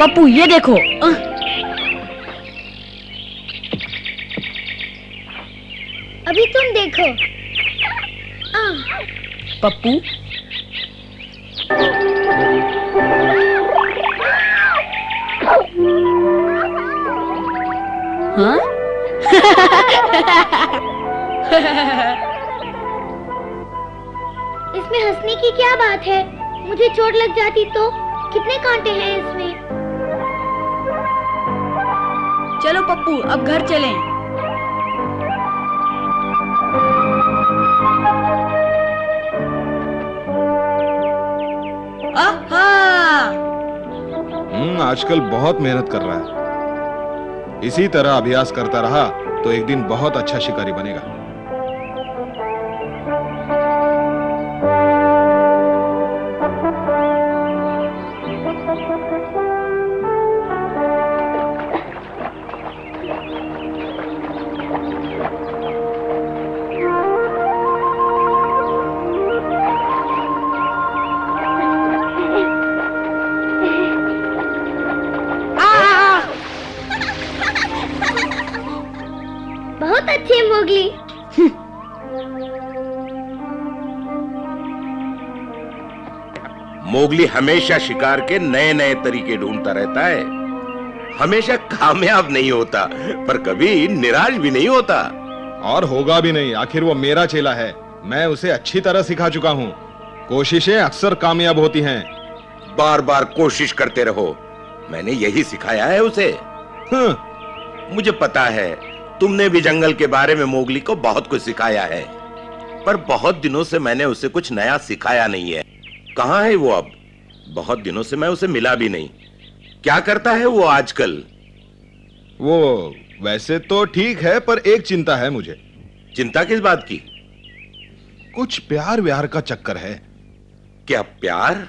पप्पू ये देखो। अभी तुम देखो। पप्पू हाँ? इसमें हंसने की क्या बात है? मुझे चोट लग जाती तो? कितने कांटे हैं इसमें? चलो पप्पू अब घर चलें। आहा! आजकल बहुत मेहनत कर रहा है। इसी तरह अभ्यास करता रहा तो एक दिन बहुत अच्छा शिकारी बनेगा। बहुत अच्छे मोगली। मोगली हमेशा शिकार के नए नए तरीके ढूंढता रहता है। हमेशा कामयाब नहीं होता पर कभी निराश भी नहीं होता। और होगा भी नहीं, आखिर वो मेरा चेला है। मैं उसे अच्छी तरह सिखा चुका हूँ। कोशिशें अक्सर कामयाब होती हैं। बार बार कोशिश करते रहो, मैंने यही सिखाया है उसे। मुझे पता है तुमने भी जंगल के बारे में मोगली को बहुत कुछ सिखाया है, पर बहुत दिनों से मैंने उसे कुछ नया सिखाया नहीं है। कहाँ है वो अब? बहुत दिनों से मैं उसे मिला भी नहीं। क्या करता है वो आजकल? वो वैसे तो ठीक है, पर एक चिंता है मुझे। चिंता किस बात की? कुछ प्यार व्यार का चक्कर है। क्या प्यार?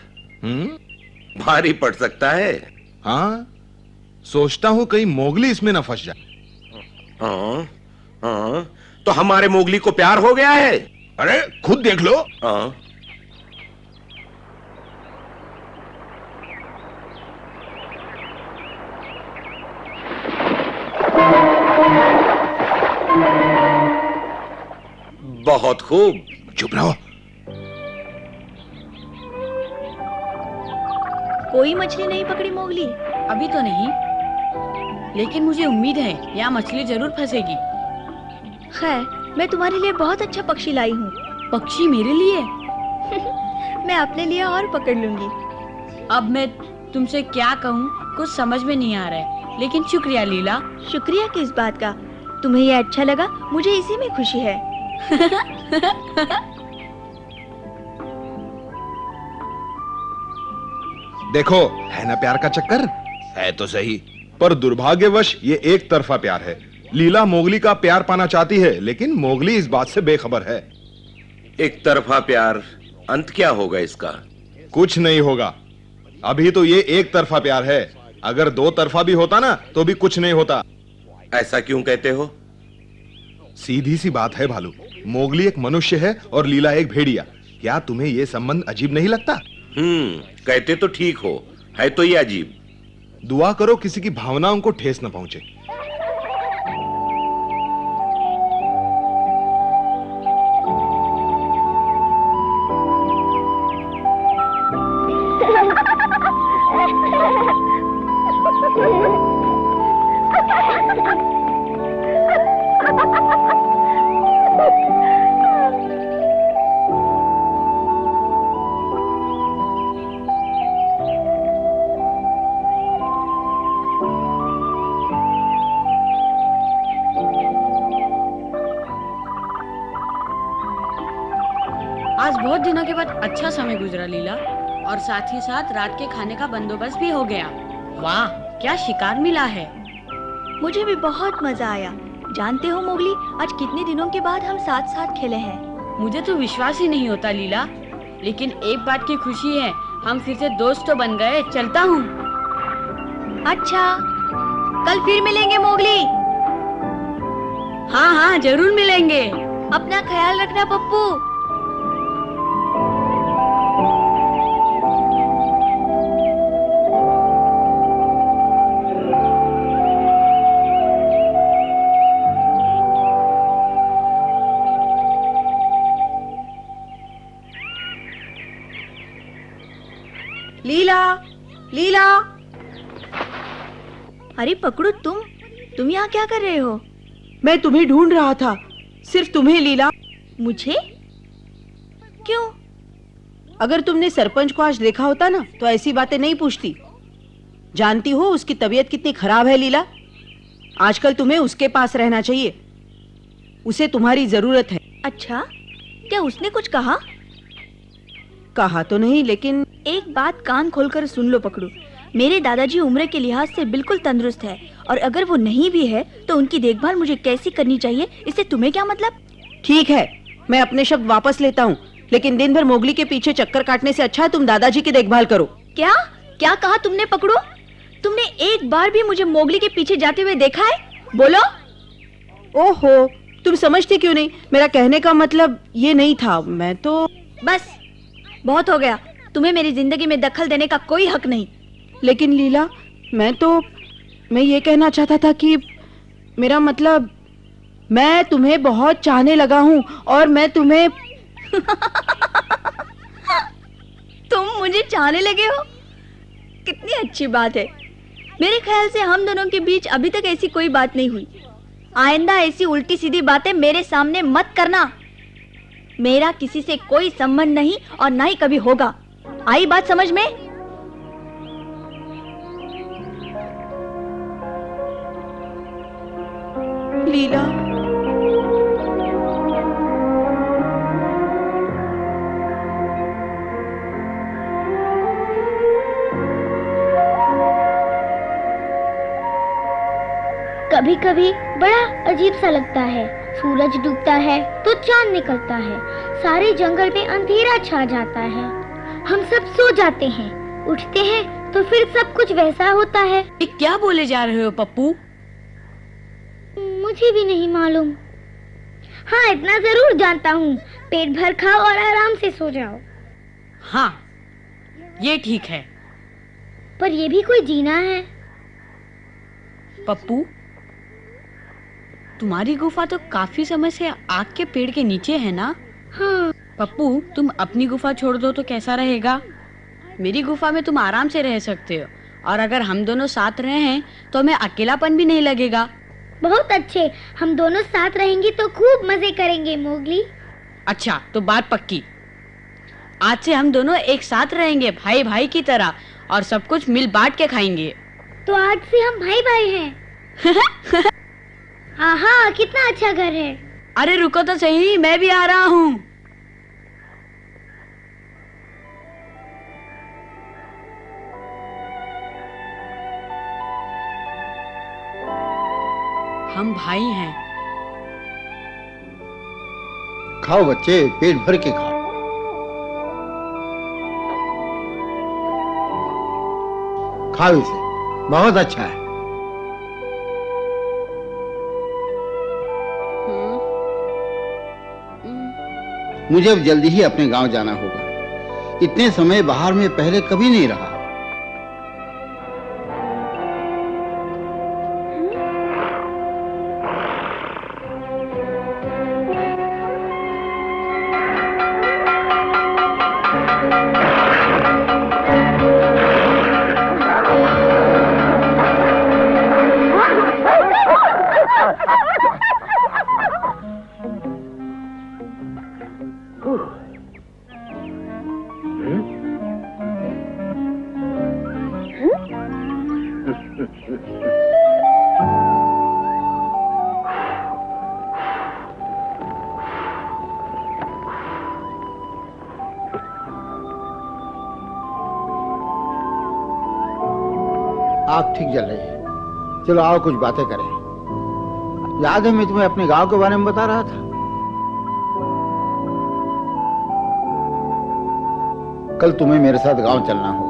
भारी पड़ सकता है। हाँ, सोचता हूँ कहीं मोगली इसमें न फंस जाए। हाँ, तो हमारे मोगली को प्यार हो गया है। अरे खुद देख लो। हाँ। बहुत खूब। चुप रहो। कोई मछली नहीं पकड़ी मोगली? अभी तो नहीं, लेकिन मुझे उम्मीद है यहाँ मछली जरूर फंसेगी। खैर, मैं तुम्हारे लिए बहुत अच्छा पक्षी लाई हूँ। पक्षी मेरे लिए? मैं अपने लिए और पकड़ लूंगी। अब मैं तुमसे क्या कहूँ, कुछ समझ में नहीं आ रहा है, लेकिन शुक्रिया लीला। शुक्रिया किस बात का? तुम्हें ये अच्छा लगा, मुझे इसी में खुशी है। देखो, है ना प्यार का चक्कर? है तो सही, पर दुर्भाग्यवश ये एक तरफा प्यार है। लीला मोगली का प्यार पाना चाहती है, लेकिन मोगली इस बात से बेखबर है। एक तरफा प्यार, अंत क्या होगा इसका? कुछ नहीं होगा। अभी तो ये एक तरफा प्यार है। अगर दो तरफा भी होता ना तो भी कुछ नहीं होता। ऐसा क्यों कहते हो? सीधी सी बात है भालू। मोगली एक मनुष्य है और लीला एक भेड़िया। क्या तुम्हें यह संबंध अजीब नहीं लगता? कहते तो ठीक हो, है तो ये अजीब। दुआ करो किसी की भावनाओं को ठेस न पहुंचे। आज बहुत दिनों के बाद अच्छा समय गुजरा लीला, और साथ ही साथ रात के खाने का बंदोबस्त भी हो गया। वाह, क्या शिकार मिला है। मुझे भी बहुत मजा आया। जानते हो मोगली, आज कितने दिनों के बाद हम साथ साथ खेले हैं। मुझे तो विश्वास ही नहीं होता लीला, लेकिन एक बात की खुशी है, हम फिर से दोस्त तो बन गए। चलता हूँ। अच्छा, कल फिर मिलेंगे मोगली। हाँ हाँ, जरूर मिलेंगे। अपना ख्याल रखना पप्पू। लीला। अरे पकड़ो, तुम यहाँ क्या कर रहे हो? मैं तुम्हें ढूंढ रहा था, सिर्फ तुम्हें लीला। मुझे? क्यों? अगर तुमने सरपंच को आज देखा होता ना तो ऐसी बातें नहीं पूछती। जानती हो उसकी तबीयत कितनी खराब है लीला। आजकल तुम्हें उसके पास रहना चाहिए, उसे तुम्हारी जरूरत है। अच्छा, क्या उसने कुछ कहा? कहा तो नहीं, लेकिन एक बात कान खोलकर सुन लो पकड़ू। मेरे दादाजी उम्र के लिहाज से बिल्कुल तंदुरुस्त है, और अगर वो नहीं भी है तो उनकी देखभाल मुझे कैसी करनी चाहिए, इससे तुम्हें क्या मतलब? ठीक है, मैं अपने शब्द वापस लेता हूँ, लेकिन दिन भर मोगली के पीछे चक्कर काटने से अच्छा है तुम दादाजी की देखभाल करो। क्या क्या कहा तुमने पकड़ो? तुमने एक बार भी मुझे मोगली के पीछे जाते हुए देखा है? बोलो। ओहो, तुम समझती क्यों नहीं? मेरा कहने का मतलब ये नहीं था। मैं तो बस बहुत हो गया, तुम्हें मेरी जिंदगी में दखल देने का कोई हक नहीं। लेकिन लीला, मैं ये कहना चाहता था कि मेरा मतलब मैं तुम्हें बहुत चाहने लगा हूँ और मैं तुम्हें तुम मुझे चाहने लगे हो? कितनी अच्छी बात है। मेरे ख्याल से हम दोनों के बीच अभी तक ऐसी कोई बात नहीं हुई। आइंदा ऐसी उल्टी सीधी बातें मेरे सामने मत करना। मेरा किसी से कोई संबंध नहीं और ना ही कभी होगा। आई बात समझ में? लीला, कभी कभी बड़ा अजीब सा लगता है। सूरज डूबता है तो चांद निकलता है, सारे जंगल में अंधेरा छा जाता है, हम सब सो जाते हैं, उठते हैं तो फिर सब कुछ वैसा होता है। ये क्या बोले जा रहे हो पप्पू? मुझे भी नहीं मालूम। हाँ, इतना जरूर जानता हूँ, पेट भर खाओ और आराम से सो जाओ। हाँ, ये ठीक है। पर ये भी कोई जीना है? पप्पू, तुम्हारी गुफा तो काफी समय से आग के पेड़ के नीचे है ना? हाँ। पप्पू, तुम अपनी गुफा छोड़ दो तो कैसा रहेगा? मेरी गुफा में तुम आराम से रह सकते हो, और अगर हम दोनों साथ रहे हैं तो हमें अकेलापन भी नहीं लगेगा। बहुत अच्छे, हम दोनों साथ रहेंगे तो खूब मजे करेंगे मोगली। अच्छा, तो बात पक्की। आज से हम दोनों एक साथ रहेंगे, भाई भाई की तरह, और सब कुछ मिल बांट के खाएंगे। तो आज से हम भाई भाई हैं। हाँ, कितना अच्छा घर है। अरे रुको तो सही, मैं भी आ रहा हूँ। हम भाई हैं। खाओ बच्चे, पेट भर के खाओ। खाओ इसे, बहुत अच्छा है। मुझे अब जल्दी ही अपने गांव जाना होगा। इतने समय बाहर में पहले कभी नहीं रहा। आग ठीक जल रही है, चलो आओ कुछ बातें करें। याद है मैं तुम्हें अपने गांव के बारे में बता रहा था? कल तुम्हें मेरे साथ गांव चलना होगा।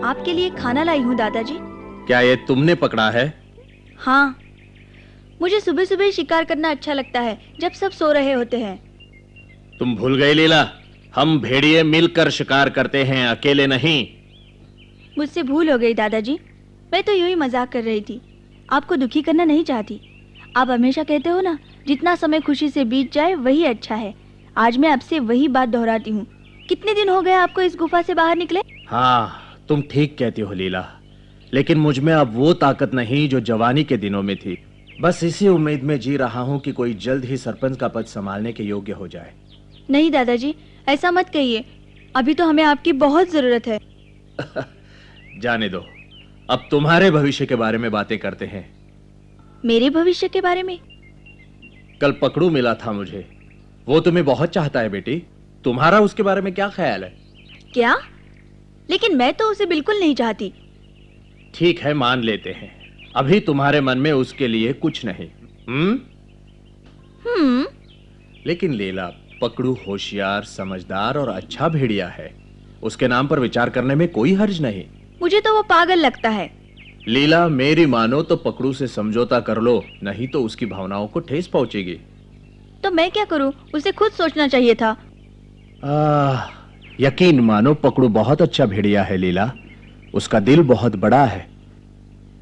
आपके लिए खाना लाई हूँ दादाजी। क्या ये तुमने पकड़ा है? हाँ, मुझे सुबह सुबह शिकार करना अच्छा लगता है जब सब सो रहे होते हैं। तुम भूल गई लीला, हम भेड़िए मिलकर शिकार करते हैं, अकेले नहीं। मुझसे भूल हो गई दादाजी, मैं तो यूं ही मजाक कर रही थी, आपको दुखी करना नहीं चाहती। आप हमेशा कहते हो ना, जितना समय खुशी से बीत जाए वही अच्छा है। आज मैं आपसे वही बात दोहराती हूँ। कितने दिन हो गए आपको इस गुफा से बाहर निकले? हाँ, तुम ठीक कहती हो लीला, लेकिन मुझ में अब वो ताकत नहीं जो जवानी के दिनों में थी। बस इसी उम्मीद में जी रहा हूँ कि कोई जल्द ही सरपंच का पद संभालने के योग्य हो जाए। नहीं दादाजी, ऐसा मत कहिए, अभी तो हमें आपकी बहुत जरूरत है। जाने दो, अब तुम्हारे भविष्य के बारे में बातें करते हैं। मेरे भविष्य के बारे में? कल पकड़ू मिला था मुझे, वो तुम्हें बहुत चाहता है बेटी। तुम्हारा उसके बारे में क्या ख्याल है? क्या? लेकिन मैं तो उसे बिल्कुल नहीं चाहती। ठीक है, मान लेते हैं, अभी तुम्हारे मन में उसके लिए कुछ नहीं। लेकिन लीला, पकड़ू होशियार, समझदार और अच्छा भेड़िया है, उसके नाम पर विचार करने में कोई हर्ज नहीं। मुझे तो वो पागल लगता है। लीला, मेरी मानो तो पकड़ू से समझौता कर लो, नहीं तो उसकी भावनाओं को ठेस पहुंचेगी। तो मैं क्या करूं? उसे खुद सोचना चाहिए था। यकीन मानो, पकड़ू बहुत अच्छा भेड़िया है लीला, उसका दिल बहुत बड़ा है।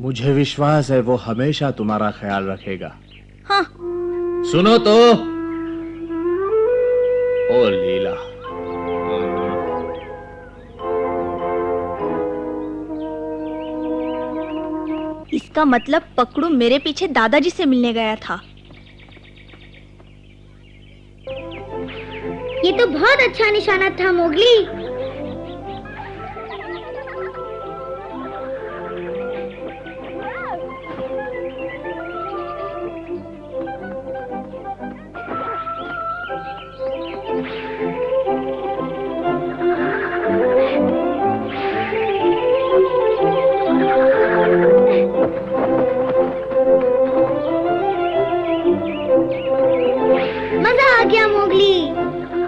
मुझे विश्वास है वो हमेशा तुम्हारा ख्याल रखेगा। हाँ। सुनो तो, ओ लीला, इसका मतलब पकड़ू मेरे पीछे दादाजी से मिलने गया था। ये तो बहुत अच्छा निशाना था मोगली।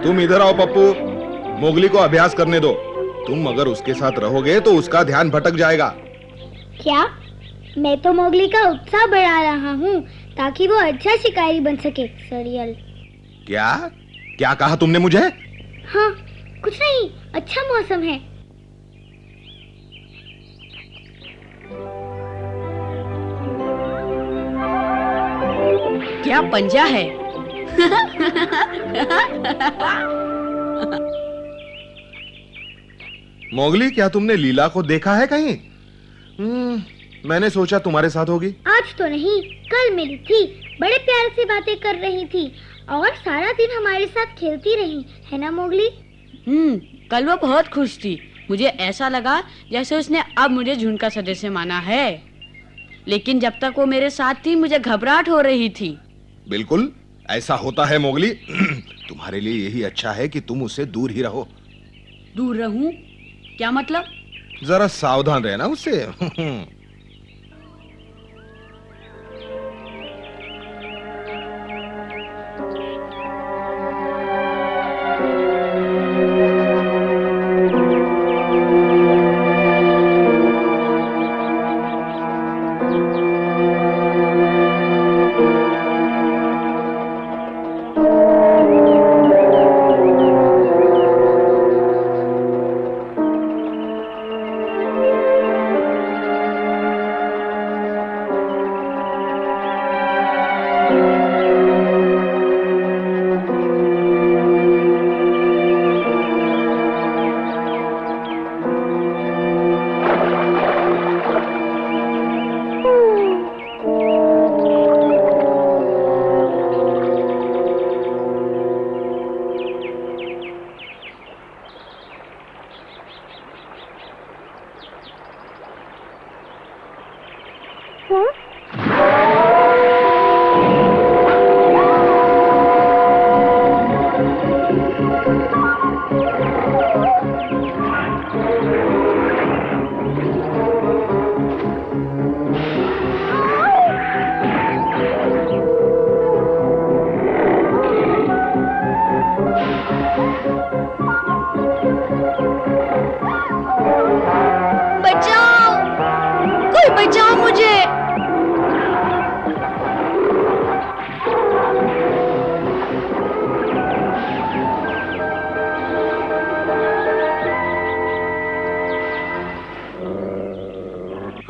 तुम इधर आओ पप्पू, मोगली को अभ्यास करने दो। तुम अगर उसके साथ रहोगे तो उसका ध्यान भटक जाएगा। क्या? मैं तो मोगली का उत्साह बढ़ा रहा हूँ ताकि वो अच्छा शिकारी बन सके। सरियल। क्या क्या कहा तुमने मुझे? हाँ, कुछ नहीं, अच्छा मौसम है। क्या पंजा है? मोगली, क्या तुमने लीला को देखा है कहीं? मैंने सोचा तुम्हारे साथ होगी। आज तो नहीं, कल मिली थी, बड़े प्यार से बातें कर रही थी और सारा दिन हमारे साथ खेलती रही, है ना मोगली? कल वो बहुत खुश थी। मुझे ऐसा लगा जैसे उसने अब मुझे झुंड का सदस्य माना है, लेकिन जब तक वो मेरे साथ थी मुझे घबराहट हो रही थी। बिल्कुल ऐसा होता है मोगली। तुम्हारे लिए यही अच्छा है कि तुम उससे दूर ही रहो। दूर रहूं? क्या मतलब? जरा सावधान रहना उससे। बचाओ मुझे।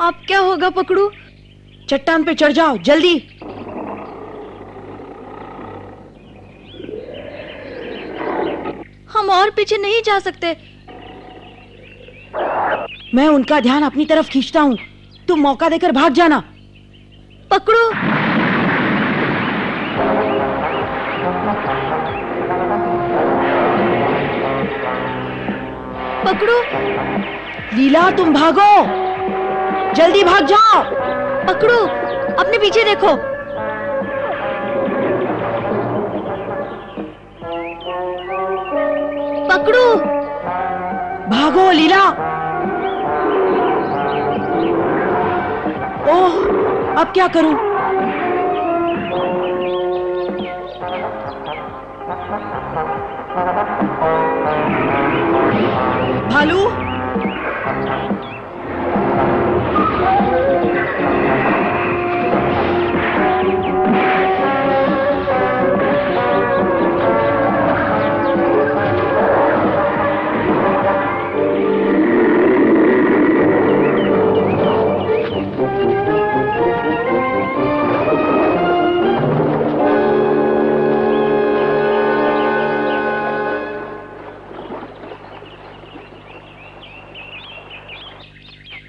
अब क्या होगा पकड़ू? चट्टान पे चढ़ जाओ जल्दी। हम और पीछे नहीं जा सकते। मैं उनका ध्यान अपनी तरफ खींचता हूँ, तुम मौका देकर भाग जाना। पकड़ो। पकड़ो। लीला तुम भागो, जल्दी भाग जाओ। पकड़ो, अपने पीछे देखो। पकड़ो। भागो लीला। ओह, अब क्या करूं? भालू,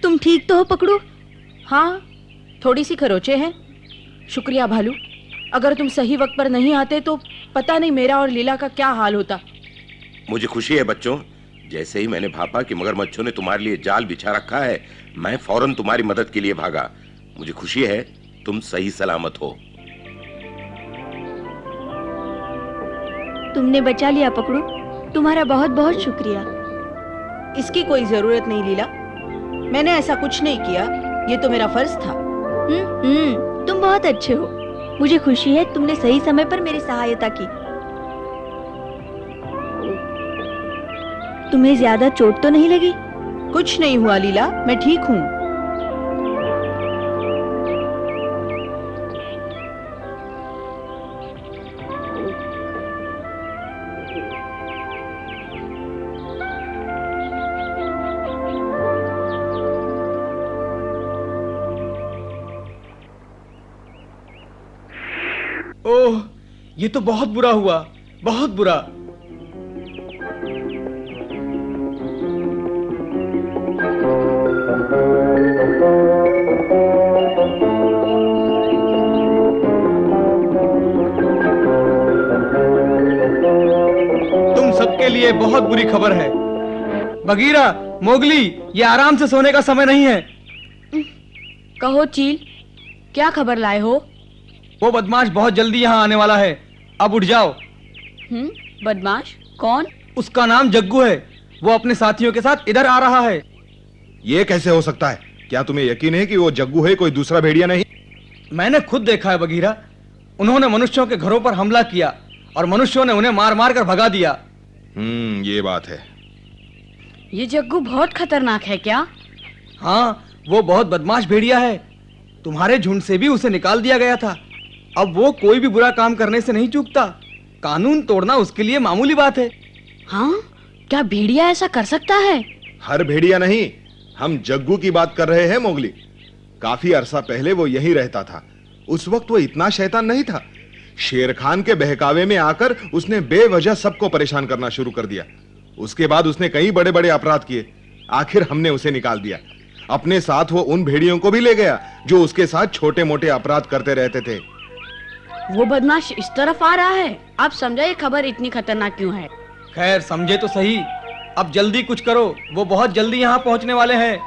तुम ठीक तो हो पकड़ू? हाँ, थोड़ी सी खरोचे हैं। शुक्रिया भालू, अगर तुम सही वक्त पर नहीं आते तो पता नहीं मेरा और लीला का क्या हाल होता। मुझे खुशी है बच्चों, जैसे ही मैंने भापा कि मगरमच्छों ने तुम्हारे लिए जाल बिछा रखा है, मैं फौरन तुम्हारी मदद के लिए भागा। मुझे खुशी है तुम सही सलामत हो। तुमने बचा लिया पकड़ू, तुम्हारा बहुत बहुत शुक्रिया। इसकी कोई जरूरत नहीं लीला, मैंने ऐसा कुछ नहीं किया, ये तो मेरा फर्ज था। तुम बहुत अच्छे हो। मुझे खुशी है तुमने सही समय पर मेरी सहायता की। तुम्हें ज्यादा चोट तो नहीं लगी? कुछ नहीं हुआ लीला, मैं ठीक हूँ। ओह, ये तो बहुत बुरा हुआ, बहुत बुरा। तुम सबके लिए बहुत बुरी खबर है। बगीरा, मोगली, ये आराम से सोने का समय नहीं है। कहो चील, क्या खबर लाए हो? वो बदमाश बहुत जल्दी यहाँ आने वाला है, अब उठ जाओ। बदमाश कौन? उसका नाम जग्गू है, वो अपने साथियों के साथ इधर आ रहा है। ये कैसे हो सकता है? क्या तुम्हें यकीन है कि वो जग्गू है, कोई दूसरा भेड़िया नहीं? मैंने खुद देखा है बगीरा, उन्होंने मनुष्यों के घरों पर हमला किया और मनुष्यों ने उन्हें मार मार कर भगा दिया। ये बात है। ये जग्गू बहुत खतरनाक है क्या? हाँ, वो बहुत बदमाश भेड़िया है। तुम्हारे झुंड से भी उसे निकाल दिया गया था। अब वो कोई भी बुरा काम करने से नहीं चूकता। कानून तोड़ना उसके लिए मामूली बात है। हाँ, क्या भेड़िया ऐसा कर सकता है? हर भेड़िया नहीं, हम जग्गू की बात कर रहे हैं मोगली। काफी अरसा पहले वो यहीं रहता था। उस वक्त वो इतना शैतान नहीं था। शेर खान के बहकावे में आकर उसने बेवजह सबको परेशान करना शुरू कर दिया। उसके बाद उसने कई बड़े बड़े अपराध किए। आखिर हमने उसे निकाल दिया। अपने साथ वो उन भेड़ियों को भी ले गया जो उसके साथ छोटे मोटे अपराध करते रहते थे। वो बदमाश इस तरफ आ रहा है। आप समझा ये खबर इतनी खतरनाक क्यों है? खैर, समझे तो सही। अब जल्दी कुछ करो, वो बहुत जल्दी यहाँ पहुँचने वाले हैं।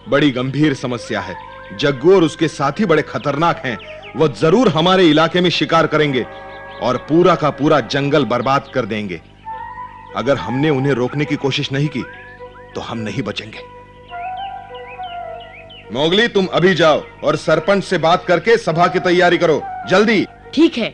बड़ी गंभीर समस्या है। जग्गू और उसके साथी बड़े खतरनाक हैं। वो जरूर हमारे इलाके में शिकार करेंगे और पूरा का पूरा जंगल बर्बाद कर देंगे। अगर हमने उन्हें रोकने की कोशिश नहीं की तो हम नहीं बचेंगे। मोगली, तुम अभी जाओ और सरपंच से बात करके सभा की तैयारी करो, जल्दी। ठीक है।